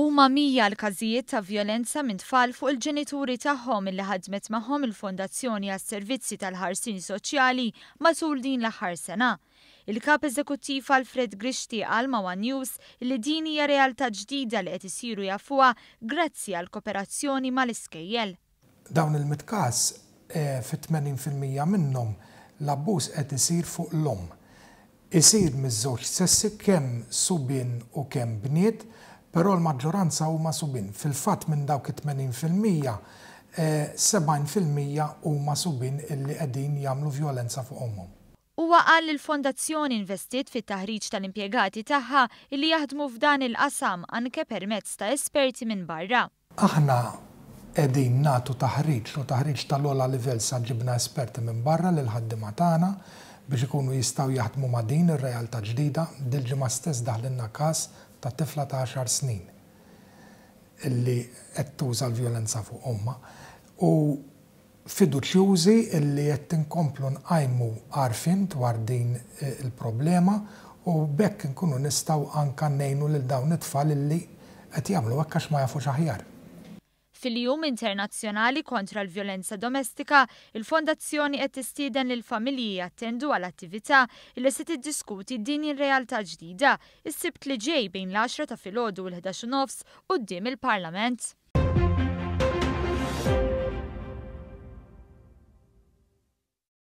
Huma 100 l-każijiet ta' vjolenza minn tfal fuq il-ġenituri tagħhom illi ħadmet magħhom il-Fondazzjoni għas-Servizzi tal-Ħarsien Soċjali matul din l-aħħar sena. Il-Kap Eżekuttiv Alfred Grixti qal ma' One News li din hija realtà ġdida li qed isiru jafuha grazzi għal kooperazzjoni mal-iskejjel. Dawn il-mitkaż fit-80% minnhom l-abbuż qed isir fuq l-omm. Isir miż-żewġ sessi kemm subien u kemm bniet, però l-maġġoranza huma subien. Fil-fatt minn dawk it-80%, 70% huma subien illi qegħdin jagħmlu vjolenza fuq ommhom. Huwa qal li l-Fondazzjoni investiet fit-taħriġ tal-impjegati tagħha li jaħdmu f'dan il-qasam anke permezz ta' esperti minn barra. Aħna qegħdin nagħtu taħriġ tal-ogħla livell sa ġibna esperti minn barra lil ħaddiema tagħna biex ikunu jistgħu jaħdmu ma' din ir-realtà ġdida. Dil-ġimgħa stess daħlilna każ ta' tifla ta' 10 snin illi qed tuża l-vjolenza fuq omma u fiduċjużi illi qed inkomplu nqajmu għarfien dwar din il-problema u bekk inkunu nistgħu anke ngħinu lil dawn it-tfal illi qed jagħmlu hekk għax ma jafux aħjar. Fil-Jum Internazzjonali kontra l-Vjolenza Domestika, il-Fondazzjoni qed tistieden lill-familji jattendu għal attività li se tiddiskuti din ir-realtà ġdida is-Sibt li ġej bejn l-10 ta' filgħodu u l-11 quddiem il-Parlament.